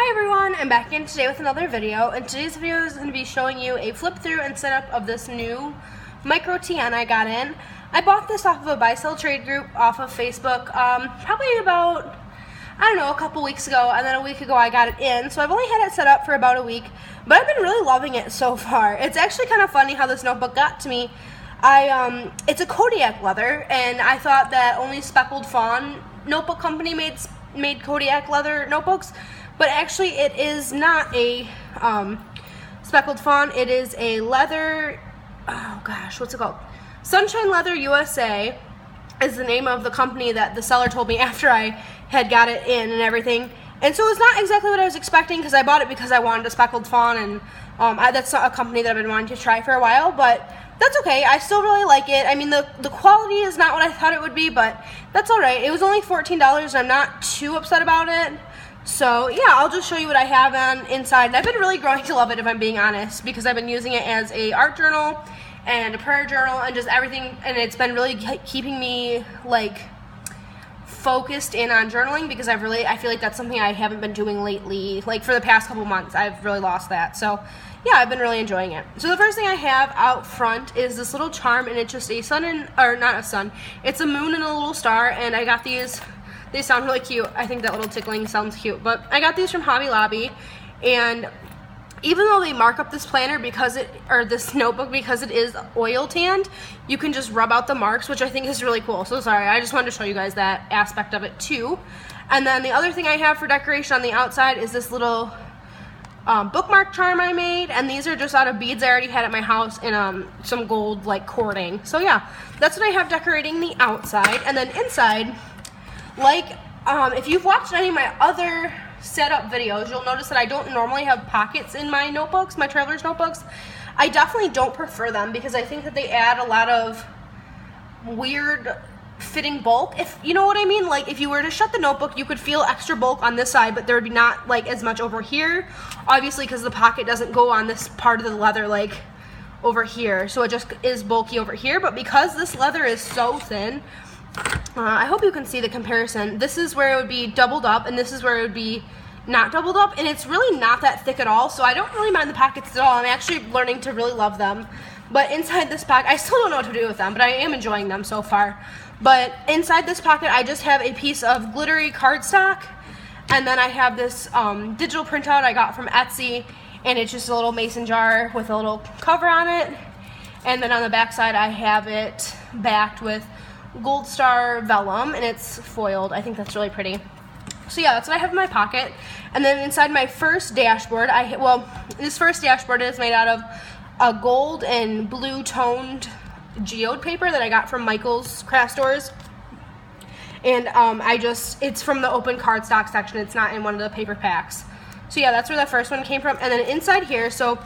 Hi everyone, I'm back again today with another video, and today's video is going to be showing you a flip through and setup of this new micro TN I got in. I bought this off of a buy sell trade group off of Facebook probably about, I don't know, a couple weeks ago, and then a week ago I got it in, so I've only had it set up for about a week, but I've been really loving it so far. It's actually kind of funny how this notebook got to me. It's a Kodiak leather, and I thought that only Speckled Fawn notebook company made Kodiak leather notebooks, but actually it is not a Speckled Fawn. It is a leather, oh gosh, what's it called? Sunshine Leather USA is the name of the company that the seller told me after I had got it in and everything. And so it's not exactly what I was expecting, because I bought it because I wanted a Speckled Fawn, and that's not a company that I've been wanting to try for a while, but that's okay. I still really like it. I mean, the quality is not what I thought it would be, but that's all right. It was only $14, and I'm not too upset about it. So yeah, I'll just show you what I have on inside. And I've been really growing to love it, if I'm being honest, because I've been using it as a art journal and a prayer journal and just everything, and it's been really keeping me like focused in on journaling, because I feel like that's something I haven't been doing lately. Like for the past couple months, I've really lost that. So yeah, I've been really enjoying it. So the first thing I have out front is this little charm, and it's just a sun or not a sun, it's a moon and a little star, and I got these. They sound really cute. I think that little tickling sounds cute, but I got these from Hobby Lobby, and even though they mark up this planner this notebook because it is oil tanned, you can just rub out the marks, which I think is really cool. So sorry, I just wanted to show you guys that aspect of it too. And then the other thing I have for decoration on the outside is this little bookmark charm I made, and these are just out of beads I already had at my house in some gold like cording. So yeah, that's what I have decorating the outside. And then inside, like if you've watched any of my other setup videos, you'll notice that I don't normally have pockets in my notebooks, my traveler's notebooks. I definitely don't prefer them, because I think that they add a lot of weird fitting bulk, if you know what I mean. Like if you were to shut the notebook, you could feel extra bulk on this side, but there would be not like as much over here, obviously, because the pocket doesn't go on this part of the leather like over here, so it just is bulky over here. But because this leather is so thin, I hope you can see the comparison. This is where it would be doubled up, and this is where it would be not doubled up, and it's really not that thick at all, so I don't really mind the pockets at all. I'm actually learning to really love them. But inside this pocket, I still don't know what to do with them, but I am enjoying them so far. But inside this pocket, I just have a piece of glittery cardstock, and then I have this digital printout I got from Etsy, and it's just a little mason jar with a little cover on it. And then on the back side, I have it backed with Gold Star vellum, and it's foiled. I think that's really pretty. So yeah, that's what I have in my pocket. And then inside my first dashboard, this first dashboard is made out of a gold and blue toned geode paper that I got from Michael's craft stores. And it's from the open cardstock section. It's not in one of the paper packs. So yeah, that's where the first one came from. And then inside here, so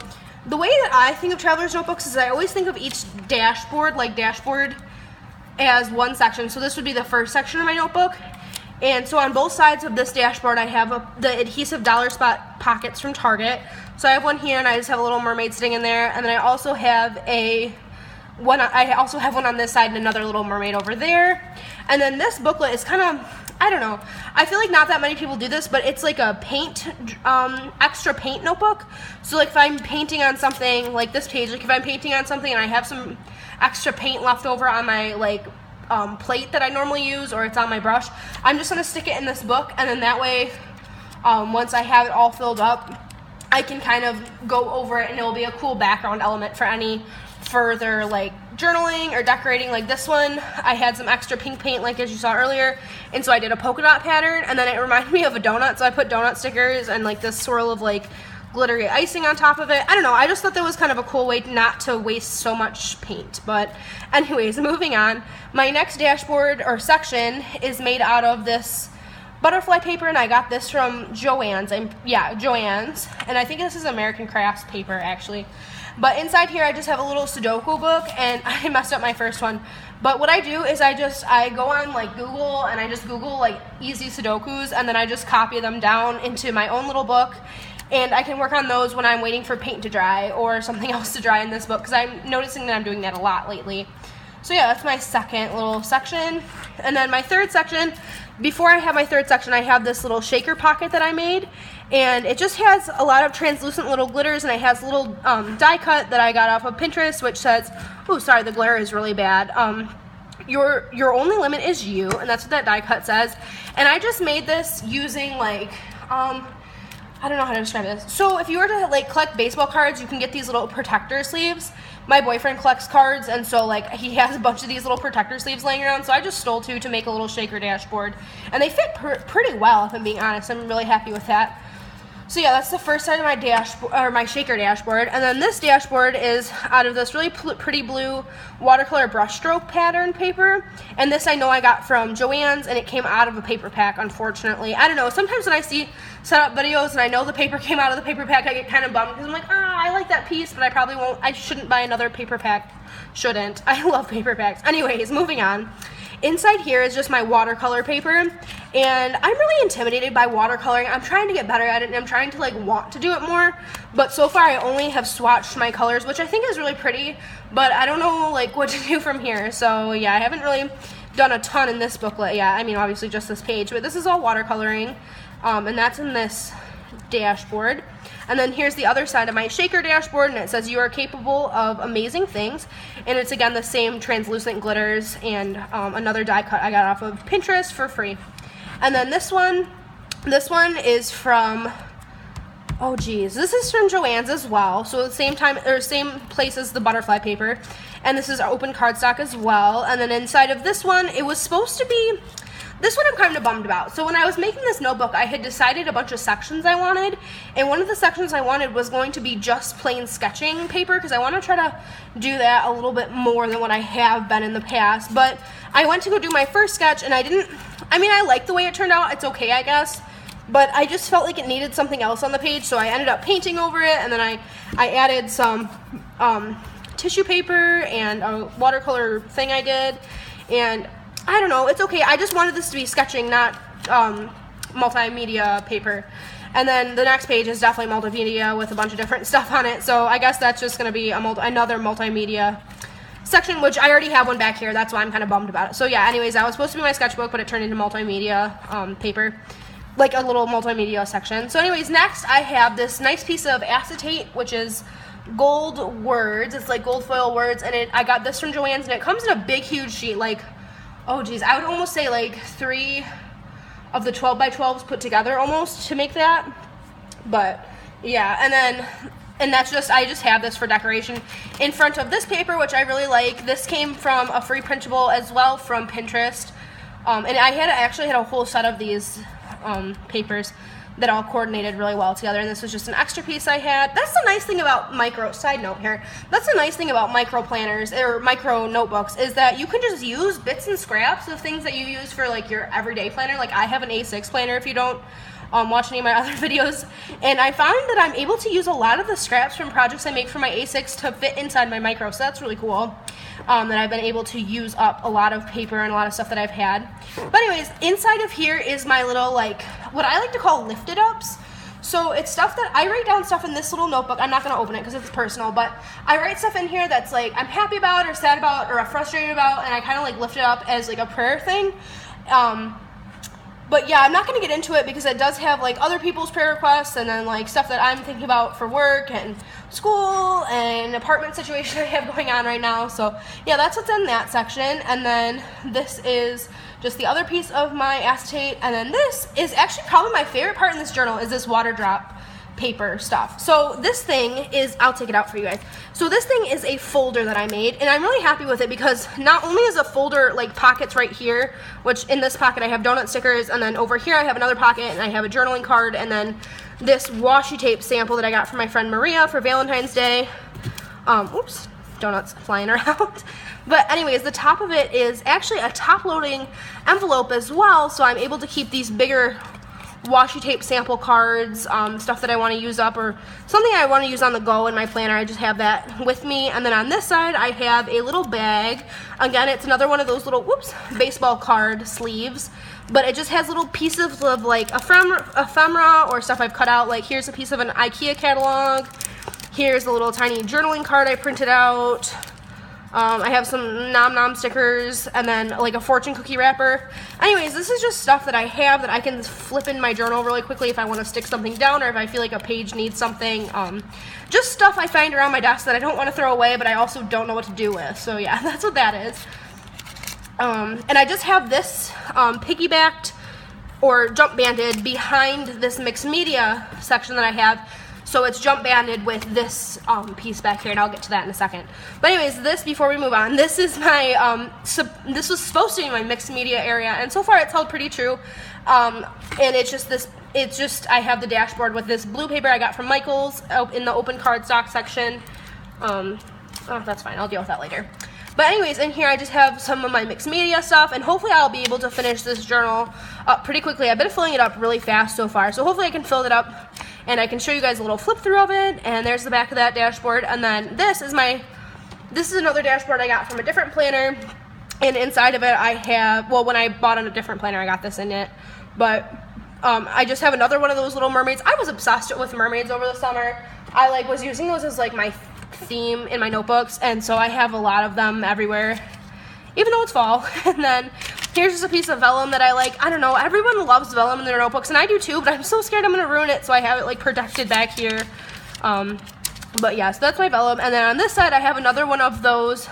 the way that I think of traveler's notebooks is I always think of each dashboard as one section. So this would be the first section of my notebook, and so on both sides of this dashboard I have the adhesive dollar spot pockets from Target. So I have one here, and I just have a little mermaid sitting in there, and then I also have one on this side and another little mermaid over there. And then this booklet is kind of, I don't know, I feel like not that many people do this, but it's like a paint extra paint notebook. So like if I'm painting on something, like this page, like if I'm painting on something and I have some extra paint left over on my plate that I normally use, or it's on my brush, I'm just going to stick it in this book, and then that way once I have it all filled up, I can kind of go over it, and it will be a cool background element for any further like journaling or decorating. Like this one, I had some extra pink paint like as you saw earlier, and so I did a polka dot pattern, and then it reminded me of a donut, so I put donut stickers and like this swirl of like glittery icing on top of it. I don't know, I just thought that was kind of a cool way not to waste so much paint. But anyways, moving on, my next dashboard or section is made out of this butterfly paper, and I got this from Joann's. Joann's, and I think this is American Crafts paper actually. But inside here I just have a little Sudoku book, and I messed up my first one. But what I do is I go on like Google, and I just Google like easy Sudokus, and then I just copy them down into my own little book. And I can work on those when I'm waiting for paint to dry or something else to dry in this book, because I'm noticing that I'm doing that a lot lately. So yeah, that's my second little section. And then my third section before I have my third section, I have this little shaker pocket that I made, and it just has a lot of translucent little glitters, and it has little die cut that I got off of Pinterest, which says, oh, sorry, the glare is really bad. Your only limit is you, and that's what that die cut says. And I just made this using like, I don't know how to describe this. So if you were to like collect baseball cards, you can get these little protector sleeves. My boyfriend collects cards, and so like he has a bunch of these little protector sleeves laying around, so I just stole two to make a little shaker dashboard. And they fit pretty well, if I'm being honest. I'm really happy with that. So yeah, that's the first side of my dashboard, or my shaker dashboard. And then this dashboard is out of this really pretty blue watercolor brushstroke pattern paper. And this I know I got from Joann's, and it came out of a paper pack, unfortunately. I don't know, sometimes when I see setup videos and I know the paper came out of the paper pack, I get kind of bummed because I'm like, I like that piece, but I probably won't, I shouldn't buy another paper pack. Shouldn't. I love paper packs. Anyways, moving on. Inside here is just my watercolor paper, and I'm really intimidated by watercoloring. I'm trying to get better at it, and I'm trying to like want to do it more, but so far I only have swatched my colors, which I think is really pretty, but I don't know like what to do from here. So yeah, I haven't really done a ton in this booklet yet. I mean, obviously just this page, but this is all watercoloring, and that's in this dashboard. And then here's the other side of my shaker dashboard, and it says you are capable of amazing things, and it's again the same translucent glitters and another die cut I got off of Pinterest for free. And then this one is from, oh geez, this is from Joann's as well, so the same time or same place as the butterfly paper, and this is open cardstock as well. And then inside of this one, it was supposed to be, this one I'm kind of bummed about. So when I was making this notebook, I had decided a bunch of sections I wanted, and one of the sections I wanted was going to be just plain sketching paper, because I want to try to do that a little bit more than what I have been in the past. But I went to go do my first sketch, and I like the way it turned out. It's okay, I guess, but I just felt like it needed something else on the page, so I ended up painting over it, and then I added some tissue paper and a watercolor thing I did, and I don't know, it's okay. I just wanted this to be sketching, not multimedia paper. And then the next page is definitely multimedia with a bunch of different stuff on it, so I guess that's just going to be another multimedia section, which I already have one back here. That's why I'm kind of bummed about it. So yeah, anyways, that was supposed to be my sketchbook, but it turned into multimedia paper, like a little multimedia section. So anyways, next I have this nice piece of acetate, which is gold words. It's like gold foil words, and I got this from Joann's, and it comes in a big, huge sheet, like, oh geez, I would almost say like 3 of the 12 by 12s put together almost to make that. But yeah, and that's just, I just have this for decoration in front of this paper, which I really like. This came from a free printable as well from Pinterest, and I actually had a whole set of these papers that all coordinated really well together, and this was just an extra piece I had. That's the nice thing about side note here, that's the nice thing about micro planners or micro notebooks, is that you can just use bits and scraps of things that you use for like your everyday planner. Like I have an A6 planner, if you don't watch any of my other videos, and I found that I'm able to use a lot of the scraps from projects I make for my A6 to fit inside my micro, so that's really cool. That I've been able to use up a lot of paper and a lot of stuff that I've had. But anyways, inside of here is my little, like, what I like to call lifted ups. So it's stuff that I write down stuff in this little notebook. I'm not going to open it because it's personal, but I write stuff in here that's like I'm happy about or sad about or frustrated about, and I kind of like lift it up as like a prayer thing. But yeah, I'm not going to get into it because it does have like other people's prayer requests, and then like stuff that I'm thinking about for work and school and apartment situation I have going on right now. So yeah, that's what's in that section. And then this is just the other piece of my acetate. And then this is actually probably my favorite part in this journal, is this water drop paper stuff. So this thing is, I'll take it out for you guys. So this thing is a folder that I made, and I'm really happy with it because not only is a folder like pockets right here, which in this pocket I have donut stickers, and then over here I have another pocket and I have a journaling card, and then this washi tape sample that I got from my friend Maria for Valentine's Day. Oops, donuts flying around. But anyways, the top of it is actually a top-loading envelope as well, so I'm able to keep these bigger washi tape sample cards, stuff that I want to use up or something I want to use on the go in my planner. I just have that with me. And then on this side I have a little bag. Again, it's another one of those little baseball card sleeves, but it just has little pieces of like ephemera or stuff I've cut out. Like here's a piece of an IKEA catalog, here's a little tiny journaling card I printed out, I have some Nom Nom stickers, and then like a fortune cookie wrapper. Anyways, this is just stuff that I have that I can flip in my journal really quickly if I want to stick something down, or if I feel like a page needs something. Just stuff I find around my desk that I don't want to throw away, but I also don't know what to do with. So yeah, that's what that is. And I just have this piggybacked or jump banded behind this mixed media section that I have. So it's jump banded with this piece back here, and I'll get to that in a second. But anyways, this, before we move on, this is my, this was supposed to be my mixed media area, and so far it's held pretty true. And it's just this, I have the dashboard with this blue paper I got from Michael's in the open cardstock section. Oh, that's fine, I'll deal with that later. But anyways, in here I just have some of my mixed media stuff, and hopefully I'll be able to finish this journal up pretty quickly. I've been filling it up really fast so far, so hopefully I can fill it up and I can show you guys a little flip through of it. And there's the back of that dashboard, and then this is another dashboard I got from a different planner, and inside of it I have, well, when I bought on a different planner I got this in it, but I just have another one of those little mermaids. I was obsessed with mermaids over the summer. I was using those as like my theme in my notebooks, and so I have a lot of them everywhere, even though it's fall. And then here's just a piece of vellum that I like. I don't know, everyone loves vellum in their notebooks, and I do too, but I'm so scared I'm gonna ruin it, so I have it like protected back here. But yeah, so that's my vellum. And then on this side I have another one of those,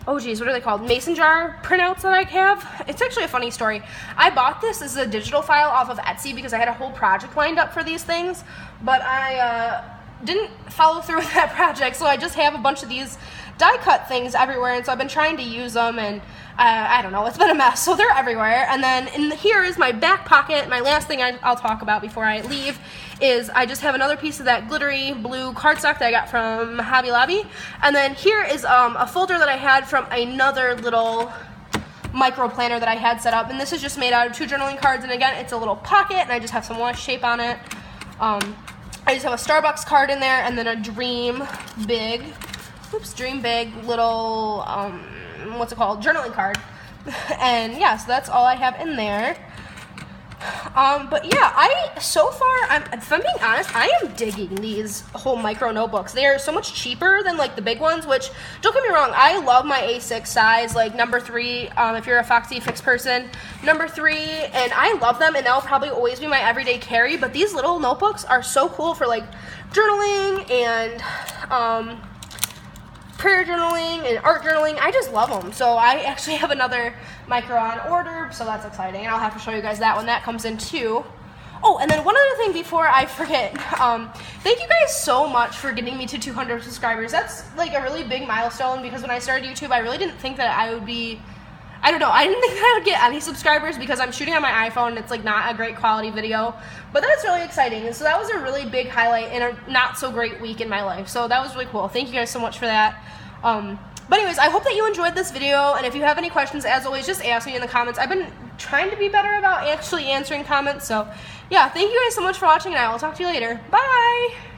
oh geez, what are they called, mason jar printouts that I have. It's actually a funny story. I bought this as a digital file off of Etsy because I had a whole project lined up for these things, but I didn't follow through with that project, so I just have a bunch of these die cut things everywhere, and so I've been trying to use them, and I don't know, it's been a mess, so they're everywhere. And then here is my back pocket. My last thing I'll talk about before I leave is I just have another piece of that glittery blue cardstock that I got from Hobby Lobby, and then here is a folder that I had from another little micro planner that I had set up, and this is just made out of 2 journaling cards, and again, it's a little pocket, and I just have some washi tape on it. I just have a Starbucks card in there, and then a Dream Big little, what's it called, journaling card. And yeah, so that's all I have in there. But yeah, so far, if I'm being honest, I am digging these whole micro notebooks. They are so much cheaper than like the big ones, which, don't get me wrong, I love my A6 size, like number 3, if you're a Foxy Fix person, number 3, and I love them, and they'll probably always be my everyday carry. But these little notebooks are so cool for like journaling and prayer journaling and art journaling. I just love them. So I actually have another micro on order, so that's exciting, and I'll have to show you guys that when that comes in too. Oh, and then one other thing before I forget, thank you guys so much for getting me to 200 subscribers. That's like a really big milestone, because when I started YouTube, I really didn't think that I would be, I don't know, I didn't think that I would get any subscribers, because I'm shooting on my iPhone and it's like not a great quality video, but that's really exciting. And so that was a really big highlight in a not so great week in my life, so that was really cool. Thank you guys so much for that. But anyways, I hope that you enjoyed this video, and if you have any questions, as always, just ask me in the comments. I've been trying to be better about actually answering comments, so yeah, thank you guys so much for watching, and I will talk to you later. Bye!